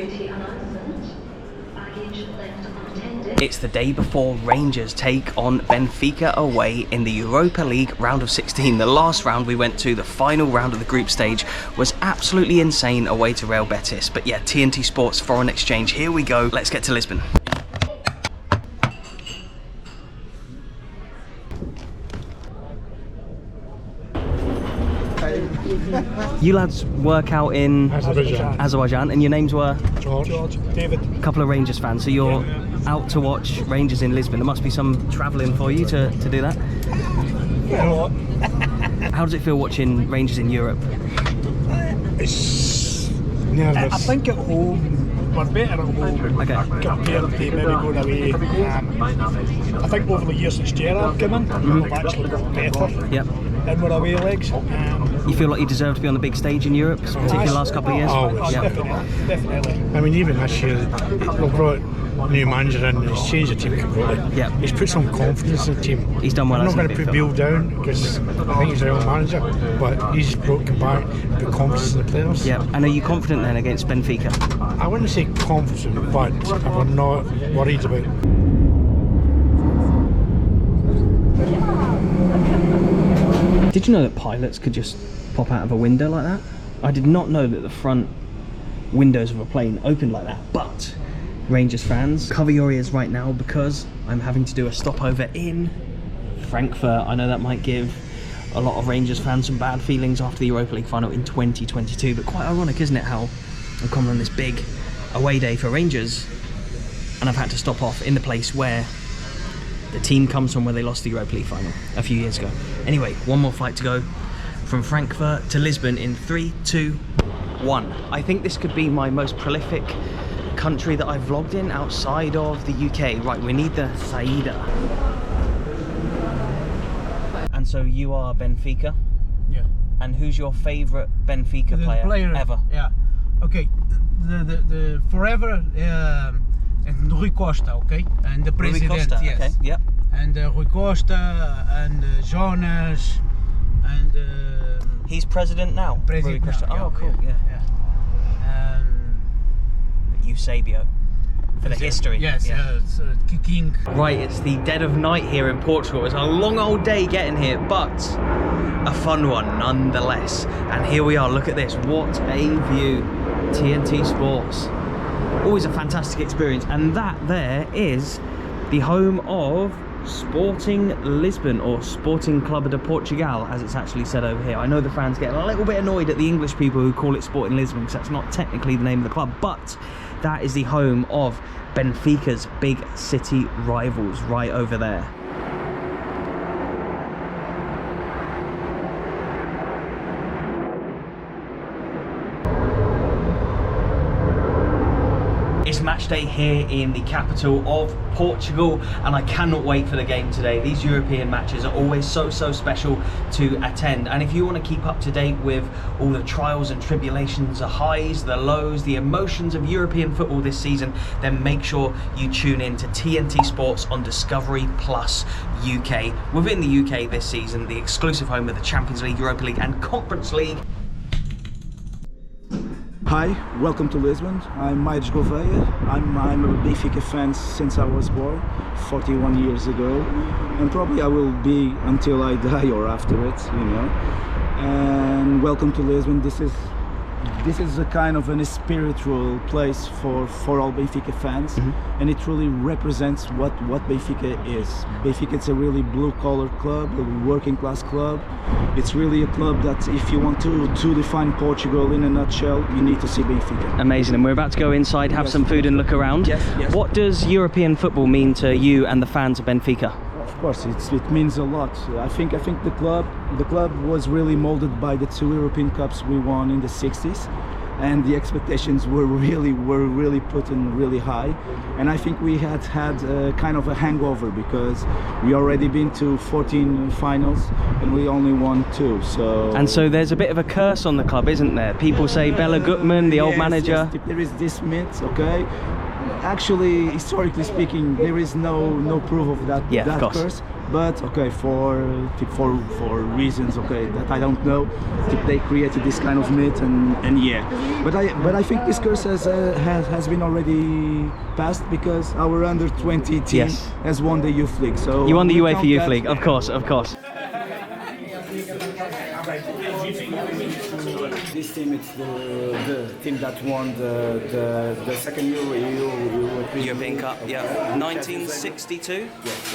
duty announcement. Baggage left unattended. It's the day before Rangers take on Benfica away in the Europa League round of 16. The last round we went to, the final round of the group stage, was absolutely insane away to Real Betis. But yeah, TNT Sports Foreign Exchange, here we go. Let's get to Lisbon. You lads work out in Azerbaijan, and your names were? George, David. A couple of Rangers fans, so you're out to watch Rangers in Lisbon. There must be some travelling for you to do that. Yeah, a lot. How does it feel watching Rangers in Europe? It's nervous. I think at home, we're better at home compared to maybe going away. I think over the years since Gerrard came in, we've actually got better. Yep. In our away legs. You feel like you deserve to be on the big stage in Europe, particularly the last couple of years? Oh, yep. Definitely. I mean, even this year, we've brought a new manager in, he's changed the team completely. Yep. He's put some confidence in the team. He's done well. I'm not going to put Bill down because I think he's a real manager, but he's broken back, put confidence in the players. Yeah. And are you confident then against Benfica? I wouldn't say confident, but we're not worried about it. Did you know that pilots could just pop out of a window like that? I did not know that the front windows of a plane opened like that, but Rangers fans, cover your ears right now because I'm having to do a stopover in Frankfurt. I know that might give a lot of Rangers fans some bad feelings after the Europa League final in 2022, but quite ironic, isn't it, how I'm coming on this big away day for Rangers and I've had to stop off in the place where the team comes from, where they lost the Europa League final a few years ago. Anyway, one more flight to go from Frankfurt to Lisbon in 3, 2, 1. I think this could be my most prolific country that I've vlogged in outside of the UK. Right, we need the Saida. And so you are Benfica? Yeah. And who's your favourite Benfica player ever? Yeah. Okay, the forever and Rui Costa, okay? And the president, Rui Costa, yes. Okay, yep. And Rui Costa and Jonas and... He's president now? President Rui Costa. now, oh, cool, yeah. Eusebio, for the history. Yes, it's king. Right, it's the dead of night here in Portugal. It's a long old day getting here, but a fun one nonetheless. And here we are, look at this, what a view. TNT Sports. Always a fantastic experience, and that there is the home of Sporting Lisbon, or Sporting Clube de Portugal as it's actually said over here. I know the fans get a little bit annoyed at the English people who call it Sporting Lisbon because that's not technically the name of the club, but that is the home of Benfica's big city rivals right over there. It's match day here in the capital of Portugal, and I cannot wait for the game today. These European matches are always so special to attend, and if you want to keep up to date with all the trials and tribulations, the highs, the lows, the emotions of European football this season, then make sure you tune in to TNT Sports on Discovery Plus UK. Within the UK this season, the exclusive home of the Champions League, Europa League and Conference League. Hi, welcome to Lisbon. I'm Maíris Gouveia. I'm a Benfica fan since I was born, 41 years ago, and probably I will be until I die or after it, you know. And welcome to Lisbon. This is a kind of a spiritual place for all Benfica fans, and it really represents what Benfica is. Benfica is a really blue-collar club, a working-class club. It's really a club that, if you want to define Portugal in a nutshell, you need to see Benfica. Amazing, and we're about to go inside, have some food and look around. Yes. What does European football mean to you and the fans of Benfica? Of course, it means a lot. I think the club was really molded by the 2 European Cups we won in the 60s, and the expectations were really put in really high. And I think we had kind of a hangover because we already been to 14 finals and we only won 2. So there's a bit of a curse on the club, isn't there? People say Bela Gutmann, the old manager. Yes, there is this myth, okay? actually, historically speaking, there is no proof of that Yeah, that of course. curse. But okay, for reasons that I don't know, they created this kind of myth, and yeah. But I think this curse has been already passed because our under-20 team has won the Youth League. So You won the we UEFA count Youth that. League, of course, of course. This team, it's the team that won the second European Cup, yeah. 1962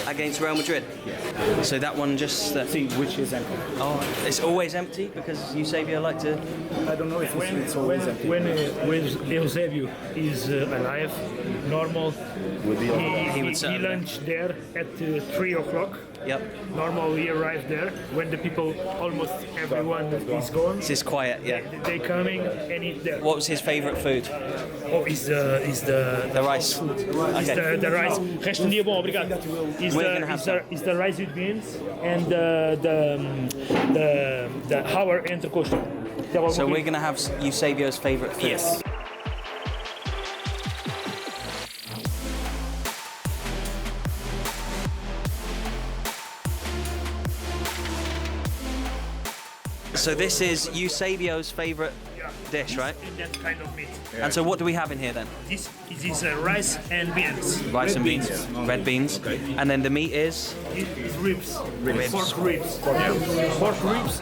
against Real Madrid. Yeah. So that one just... which is empty. Oh, it's always empty because Eusebio like to... I don't know if it's always empty. When Eusebio is alive, normal, He would he serve lunch there at 3 o'clock. Yep. Normal, we arrive there when the people, almost everyone is gone. This is quiet, yeah. They coming and eat there. What was his favourite food? Oh, is the rice. Okay. The rice. Resto dia bom, obrigado. Is the rice with beans and the our entrecosto. So we're going to have Eusebio's favourite food. Yes. So this is Eusebio's favourite dish, right? That kind of meat. And so what do we have in here then? This is rice and beans. Rice and beans, red beans. And then the meat is? It's ribs. Ribs. Pork ribs. Pork ribs.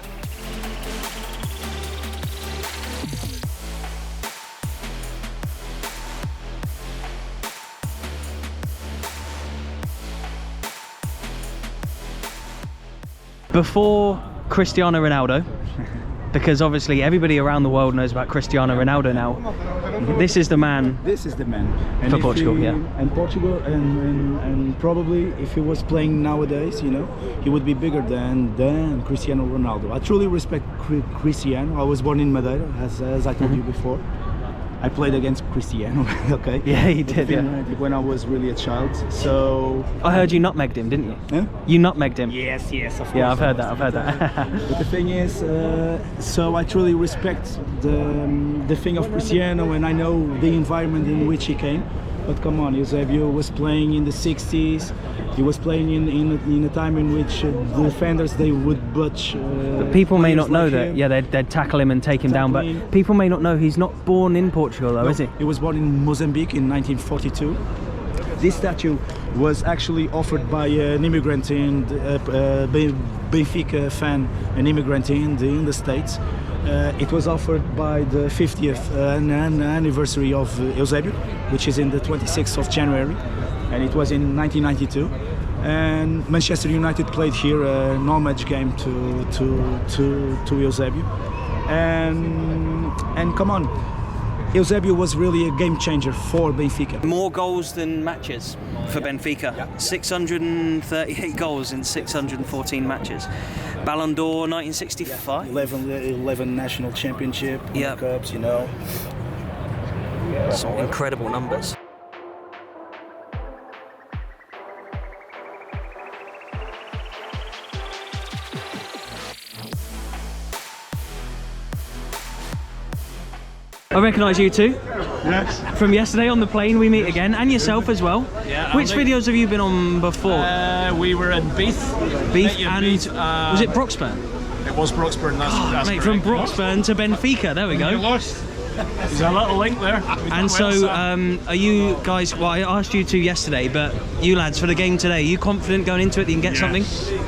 Before Cristiano Ronaldo, because obviously everybody around the world knows about Cristiano Ronaldo now, this is the man. This is the man. And For if Portugal, he, yeah. And Portugal, and probably if he was playing nowadays, you know, he would be bigger than Cristiano Ronaldo. I truly respect Cristiano. I was born in Madeira, as I told you before. I played against Cristiano, okay? Yeah, you did, yeah. When I was really a child, so... I heard you nutmegged him, didn't you? Huh? You nutmegged him. Yes, of course. Yeah, I've heard that. But the thing is, so I truly respect the thing of Cristiano, and I know the environment in which he came. But come on, Eusebio was playing in the 60s. He was playing in a time in which the defenders, they would butch. But people may not know like that. him. Yeah, they'd tackle him and take him down. Tackle him. But people may not know he's not born in Portugal, though, is he? He was born in Mozambique in 1942. This statue was actually offered by an immigrant in Benfica fan, an immigrant in the States. It was offered by the 50th anniversary of Eusebio, which is in the 26th of January, and it was in 1992. And Manchester United played here a no-match game to Eusebio, and come on, Eusebio was really a game changer for Benfica. More goals than matches for Benfica. Yeah. 638 goals in 614 matches. Ballon d'Or 1965. 11 national championship, Yeah. cups, you know. Some incredible numbers. I recognise you two. Yes. From yesterday on the plane, we meet again, and yourself as well. Yeah. Which videos have you been on before? We were in Beef. Beef Met and you in Beef, was it Broxburn? It was Broxburn. That's Mate, from correct. Broxburn to Benfica. There we You go. lost. There's a little link there. We done And so, well, are you guys? Well, I asked you two yesterday, but you lads for the game today, are you confident going into it that you can get something?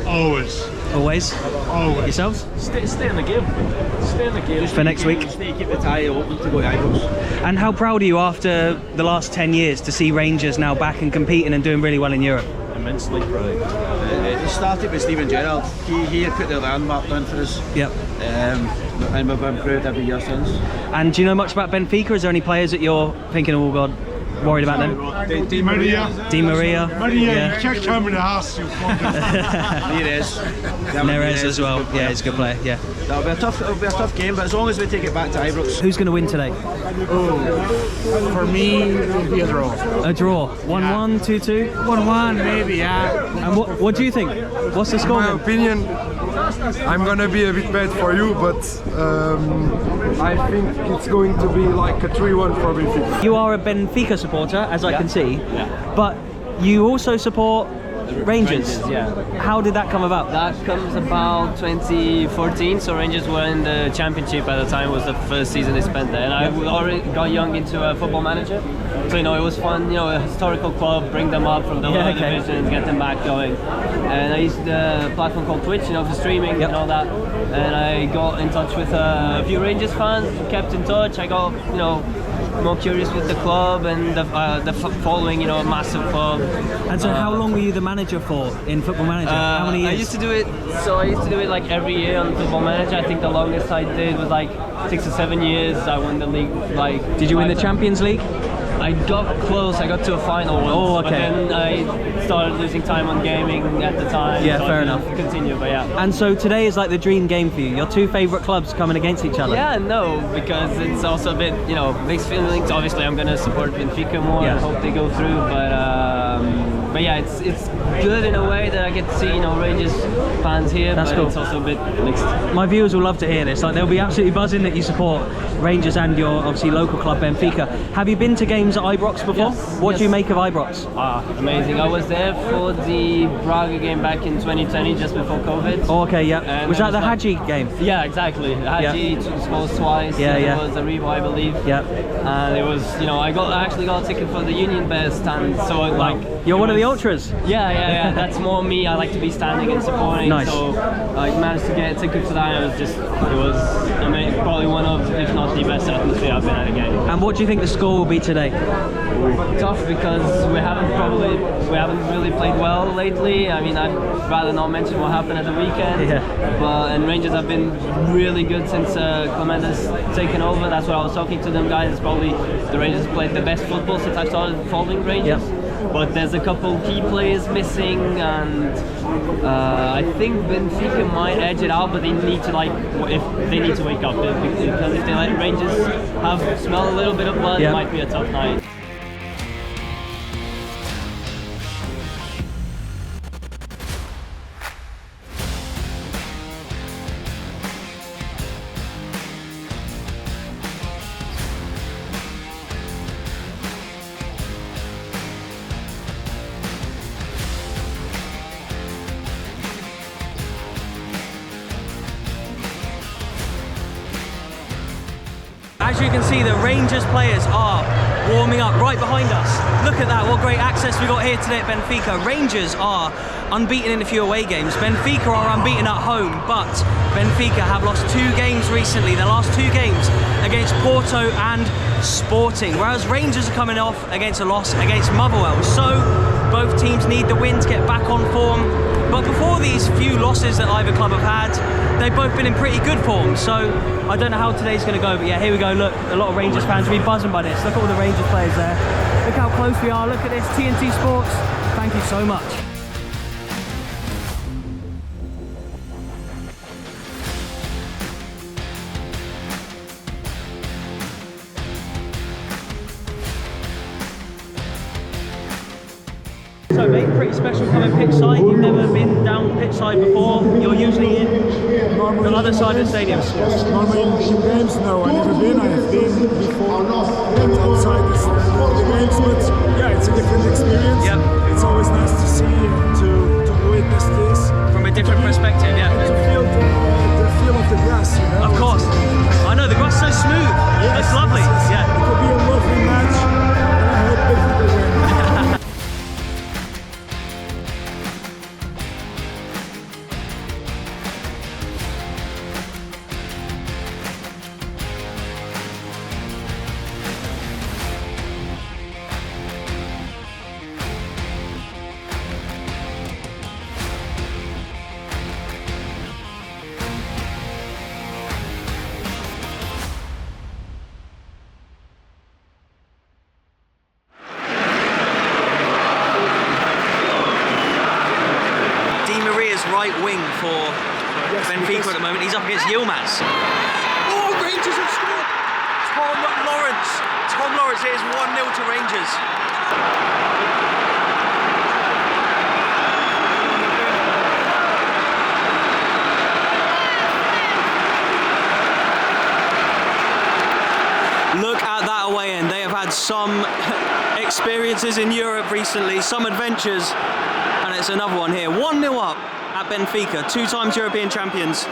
Always. Always. Always. Yourselves? Stay in the game. Stay in the game. For next week. Keep the tie open to go to Ibrox. And how proud are you after the last 10 years to see Rangers now back and competing and doing really well in Europe? Immensely proud. It started with Steven Gerrard. He had put the landmark down for us. Yep. And we've improved every year since. And do you know much about Benfica? Is there any players that you're thinking, oh God, worried about them? Di Maria. Di Maria. Maria, check him in the house. Neres. Neres as well. Yeah, he's a good player. Yeah. It'll be a tough game, but as long as we take it back to Ibrox. Who's going to win today? For me, it will be a draw. A draw. 1-1, 2-2? 1-1, maybe, yeah. And what do you think? What's the score? In my opinion, I'm gonna be a bit bad for you, but I think it's going to be like a 3-1 for Benfica. You are a Benfica supporter, as I can see, but you also support Rangers. Yeah. How did that come about? That comes about 2014, so Rangers were in the championship at the time. It was the first season they spent there, and I already got young into a football manager, so it was fun, a historical club, bring them up from the lower division, get them back going. And I used a platform called Twitch, for streaming and all that, and I got in touch with a few Rangers fans, kept in touch. I got, more curious with the club and the following, a massive club. And so how long were you the manager for in Football Manager? How many years? I used to do it like every year on Football Manager. I think the longest I did was like 6 or 7 years. I won the league Did you win the Champions League? I got close. I got to a final once. Oh, okay. But then I started losing time on gaming at the time. Yeah, so fair I enough. Continue, but yeah. And so today is like the dream game for you. Your two favourite clubs coming against each other. Yeah, no, because it's also a bit, mixed feelings. Obviously, I'm gonna support Benfica more. Yeah. I hope they go through, but yeah, it's good in a way that I get to see, Rangers fans here. That's but cool. It's also a bit mixed. My viewers will love to hear this. Like, they'll be absolutely buzzing that you support Rangers and your obviously local club Benfica. Have you been to games at Ibrox before? Yes, What do you make of Ibrox? Amazing. I was there for the Braga game back in 2020, just before COVID. Oh, okay, yeah. And Was it that the was like- Hadji game? Yeah, exactly. Hadji scores twice. Yeah, and yeah. It was Arriba, I believe. Yeah. And it was, I actually got a ticket for the Union Bears stand. So You're one of the ultras? Yeah. That's more me. I like to be standing and supporting. Nice. So I managed to get a ticket for that. And it was amazing. Probably one of, if not the best atmosphere I've been at a game. And what do you think the score will be today? Tough because we haven't really played well lately. I mean, I'd rather not mention what happened at the weekend. Yeah. And Rangers have been really good since Clement has taken over. That's what I was talking to them guys. It's probably the Rangers played the best football since I started following Rangers. Yep. But there's a couple key players missing, and I think Benfica might edge it out. But they need to they need to wake up, because if they let Rangers smell a little bit of blood, Yep. it might be a tough night. As you can see, the Rangers players are warming up right behind us. Look at that, what great access we got here today at Benfica. Rangers are unbeaten in a few away games. Benfica are unbeaten at home, but Benfica have lost 2 games recently. Their last 2 games against Porto and Sporting, whereas Rangers are coming off against a loss against Motherwell. So both teams need the win to get back on form. But before these few losses that either club have had, they've both been in pretty good form. So I don't know how today's going to go, but yeah, here we go. Look, a lot of Rangers fans will be buzzing by this. Look at all the Rangers players there. Look how close we are. Look at this, TNT Sports. Thank you so much. So mate, pretty special coming pitchside. You've never been down pitchside before. You're usually in the other side of the stadiums. Normally in games, no, I've never been. I have been before outside the games, but yeah, it's a different experience. Yep. It's always nice to see and to witness this. From a different perspective, yeah. To feel the feel of the grass, Of course. I know, the grass is so smooth. It's lovely. Yeah. It could be a lovely match, and I hope Benfica will win. Right wing for Benfica at the moment. He's up against Yilmaz. Oh, Rangers have scored! Tom Lawrence, it is 1-0 to Rangers. some experiences in Europe recently, some adventures, and it's another one here. 1-0 up at Benfica, 2 times European champions.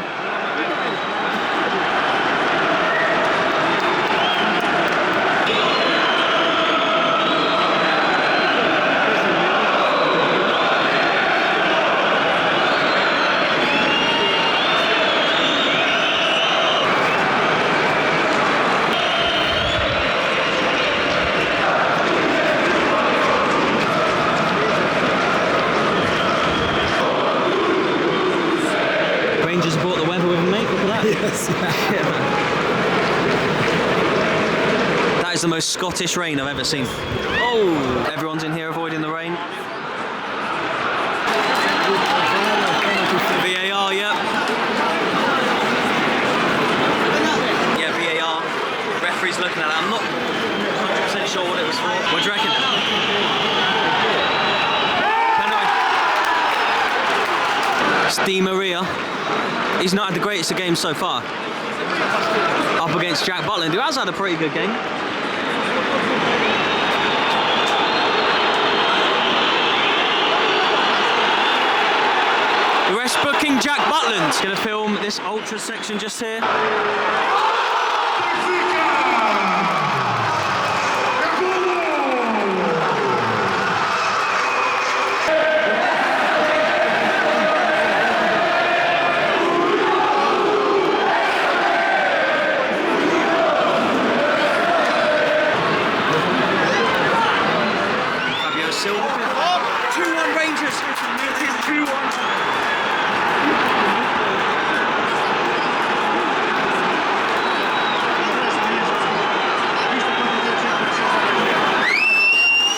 Rangers brought the weather with them, mate. Look at that. Yes. That is the most Scottish rain I've ever seen. Oh, everyone's in here avoiding the rain. VAR, yeah. Yeah, VAR. Referee's looking at it. I'm not 100% sure what it was for. What do you reckon? It's Di Maria. He's not had the greatest of games so far. Up against Jack Butland, who has had a pretty good game. The rest booking Jack Butland. Gonna film this ultra section just here.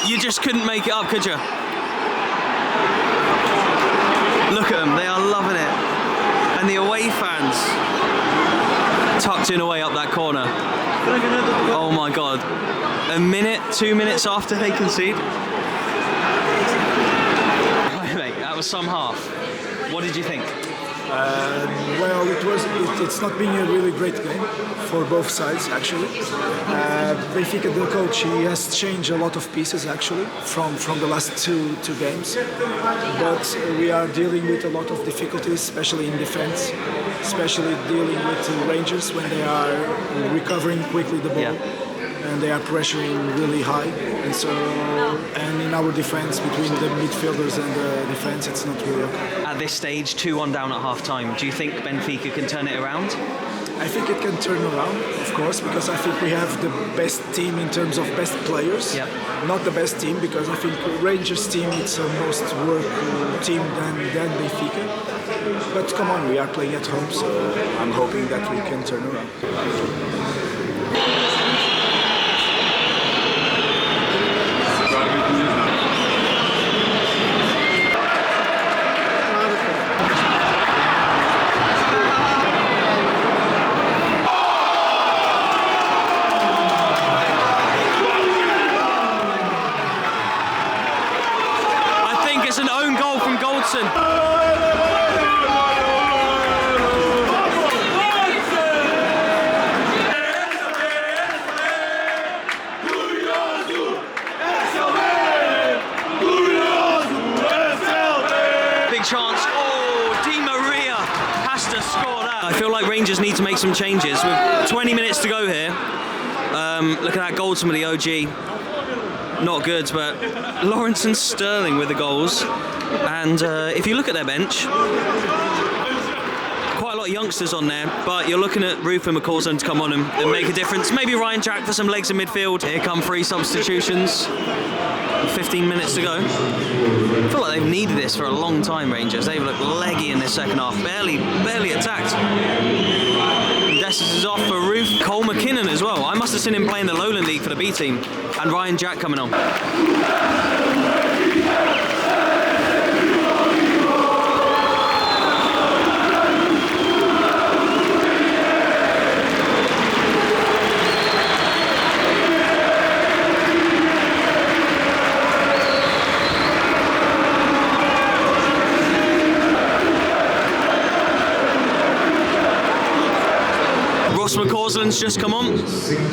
You just couldn't make it up, could you? Look at them, they are loving it. And the away fans tucked in away up that corner. Oh my God. A minute, 2 minutes after they concede. Mate, that was some half. What did you think? Well, it's not been a really great game for both sides, actually. Benfica, the coach, he has changed a lot of pieces, actually, from the last two games. But we are dealing with a lot of difficulties, especially in defense, especially dealing with Rangers when they are recovering quickly the ball. Yeah. And they are pressuring really high, and in our defense, between the midfielders and the defense, it's not really okay. At this stage, 2-1 down at half-time, do you think Benfica can turn it around? I think it can turn around, of course, because I think we have the best team in terms of best players. Yep. Not the best team, because I think Rangers team is a most work team than Benfica. But come on, we are playing at home, so I'm hoping that we can turn around. It's an own goal from Goldson. Big chance. Oh, Di Maria has to score that. I feel like Rangers need to make some changes. With 20 minutes to go here. Look at that Goldson with the OG. Not good, but Lawrence and Sterling with the goals. And if you look at their bench, quite a lot of youngsters on there, but you're looking at Ruth and McCausland to come on and make a difference. Maybe Ryan Jack for some legs in midfield. Here come 3 substitutions. 15 minutes to go. I feel like they've needed this for a long time, Rangers. They've looked leggy in this second half. Barely attacked. Dessus is off for Ruth. Cole McKinnon as well. I must have seen him playing the Lowland League for the B team. And Ryan Jack coming on. Goslin's just come on,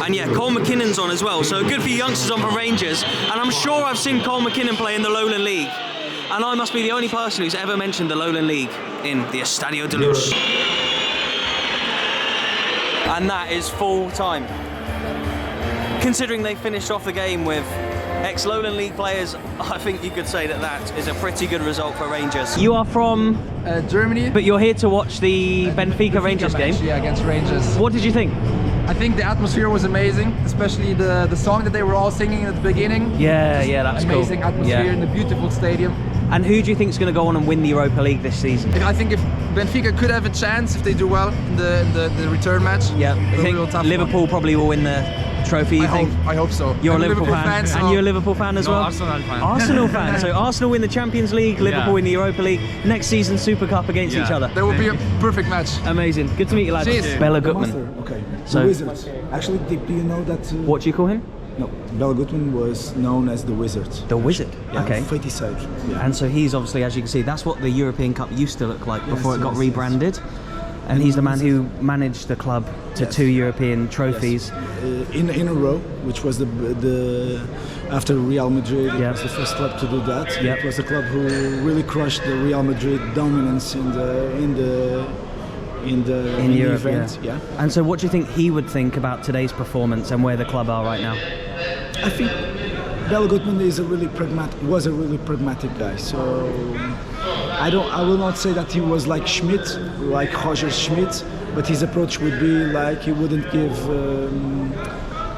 and yeah, Cole McKinnon's on as well. So good for youngsters on for Rangers. And I'm sure I've seen Cole McKinnon play in the Lowland League, and I must be the only person who's ever mentioned the Lowland League in the Estadio de Luz. And that is full time. Considering they finished off the game with ex-Lowland League players, I think you could say that that is a pretty good result for Rangers. You are from Germany, but you're here to watch the Benfica Rangers game? Yeah, against Rangers. What did you think? I think the atmosphere was amazing, especially the song that they were all singing at the beginning. Yeah, that's cool. Amazing atmosphere in the beautiful stadium. And who do you think is going to go on and win the Europa League this season? I think if Benfica could have a chance if they do well in the return match. Yeah, I think Liverpool probably will win the trophy. I hope so. You're a Liverpool fan, so and you're a Liverpool fan as well? Arsenal fan. Arsenal fan. So Arsenal win the Champions League, Liverpool win the Europa League. Next season, Super Cup against each other. That will be a perfect match. Amazing. Good to meet you, lads. Cheers. Bella Gutman. Okay. So- The Wizards. Actually, do you know that? What do you call him? No, Bella Gutman was known as the Wizard. The Wizard. Yeah, Okay. PITCHSIDE. Yeah. And so he's obviously, as you can see, that's what the European Cup used to look like before it got yes, rebranded. And he's the man who managed the club to 2 European trophies. In a row, which was the after Real Madrid, it Yeah. was the first club to do that. Yeah. It was a club who really crushed the Real Madrid dominance in the Europe, event. yeah. And so what do you think he would think about today's performance and where the club are right now? I think Bella Gutman was a really pragmatic guy. So I will not say that he was like Schmidt, like Roger Schmidt, but his approach would be like he wouldn't give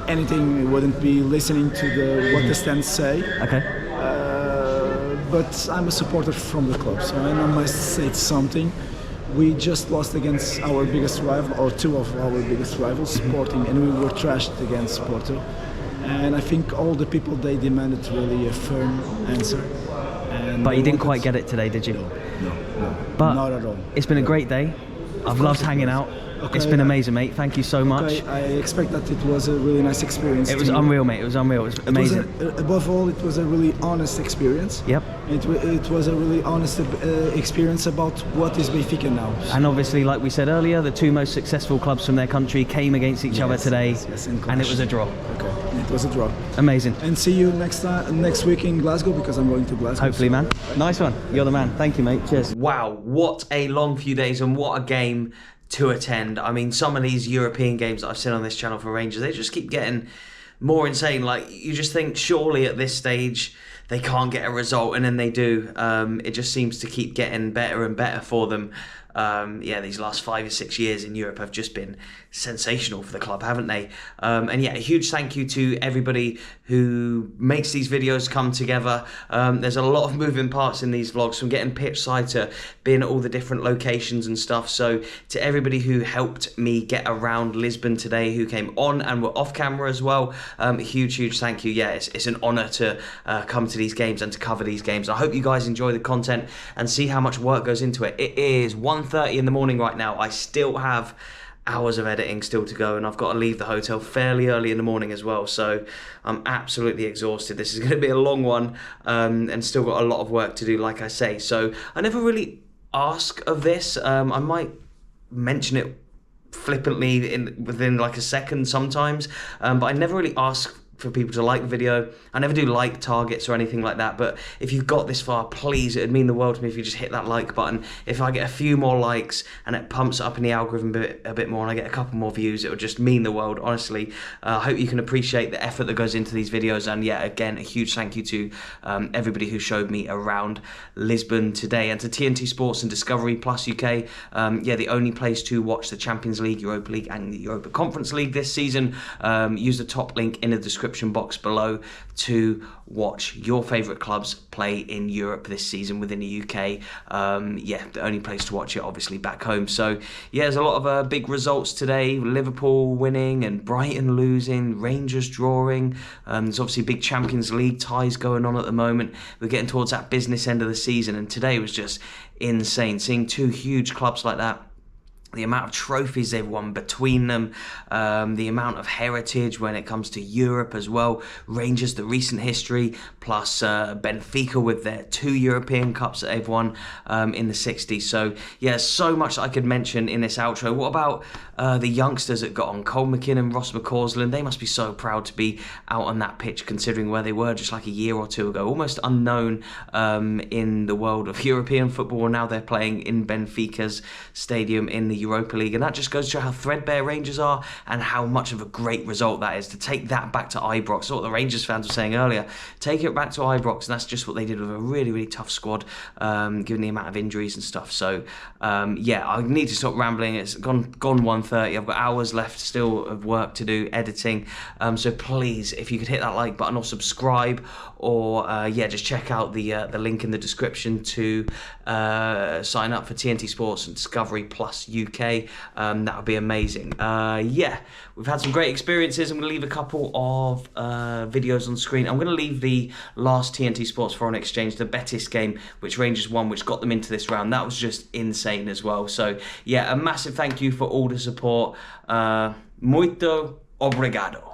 anything. He wouldn't be listening to what the stands say. Okay. But I'm a supporter from the club, so I must say something. We just lost against our biggest rival, or two of our biggest rivals, Sporting, and we were trashed against Porto. And I think all the people, they demanded really a firm answer. And But you didn't quite get it today, did you? No, But not at all. It's been a great day. I've loved hanging out. Okay, It's been yeah. amazing, mate. Thank you so much. Okay, I expect that it was a really nice experience. It was unreal, mate. It was unreal. It was amazing. Above all, it was a really honest experience. Yep. It was a really honest experience about what is Benfica now. And obviously, like we said earlier, the 2 most successful clubs from their country came against each other today, yes, and it was a draw. Okay, it was a draw. Amazing. And see you next week in Glasgow, because I'm going to Glasgow. Hopefully, man. Nice one. You're the man. Thank you, mate. Cheers. Wow, what a long few days and what a game to attend. I mean, some of these European games that I've seen on this channel for Rangers, they just keep getting more insane. Like, you just think surely at this stage they can't get a result, and then they do. It just seems to keep getting better and better for them. Yeah, these last 5 or 6 years in Europe have just been sensational for the club, haven't they? And yeah, a huge thank you to everybody who makes these videos come together. There's a lot of moving parts in these vlogs, from getting pitchside to being at all the different locations and stuff. So to everybody who helped me get around Lisbon today, who came on and were off camera as well, a huge thank you. Yeah, it's an honour to come to these games and to cover these games. I hope you guys enjoy the content and see how much work goes into it. It is 1:30 in the morning right now. I still have hours of editing still to go, and I've got to leave the hotel fairly early in the morning as well, so I'm absolutely exhausted. This is going to be a long one, and still got a lot of work to do, like I say. So I never really ask of this. I might mention it flippantly within like a second sometimes, but I never really ask for people to like the video. I never do like targets or anything like that, but if you've got this far, please, it'd mean the world to me if you just hit that like button. If I get a few more likes and it pumps up in the algorithm a bit more, and I get a couple more views, it would just mean the world, honestly. I hope you can appreciate the effort that goes into these videos, and yeah, again, a huge thank you to everybody who showed me around Lisbon today, and to TNT Sports and Discovery Plus UK. Yeah, the only place to watch the Champions League, Europa League and the Europa Conference League this season. Use the top link in the description box below to watch your favourite clubs play in Europe this season within the UK. Yeah, the only place to watch it, obviously, back home. So yeah, there's a lot of big results today. Liverpool winning and Brighton losing, Rangers drawing. There's obviously big Champions League ties going on at the moment. We're getting towards that business end of the season, and today was just insane. Seeing two huge clubs like that the amount of trophies they've won between them, the amount of heritage when it comes to Europe as well. Rangers, the recent history, plus Benfica with their 2 European Cups that they've won in the 60s. So yeah, so much that I could mention in this outro. What about the youngsters that got on? Cole McKinnon, Ross McCausland, they must be so proud to be out on that pitch considering where they were just like a year or two ago. Almost unknown in the world of European football. Now they're playing in Benfica's stadium in the Europa League, and that just goes to show how threadbare Rangers are and how much of a great result that is to take that back to Ibrox. That's what the Rangers fans were saying earlier. Take it back to Ibrox, and that's just what they did with a really, really tough squad, given the amount of injuries and stuff. So yeah, I need to stop rambling. It's gone 1:30. I've got hours left still of work to do, editing. So please, if you could hit that like button or subscribe, or yeah, just check out the link in the description to sign up for TNT Sports and Discovery Plus UK. That would be amazing. Yeah, we've had some great experiences. I'm going to leave a couple of videos on screen. I'm going to leave the last TNT Sports Foreign Exchange, the Betis game, which Rangers won, which got them into this round. That was just insane as well. So yeah, a massive thank you for all the support. Muito obrigado.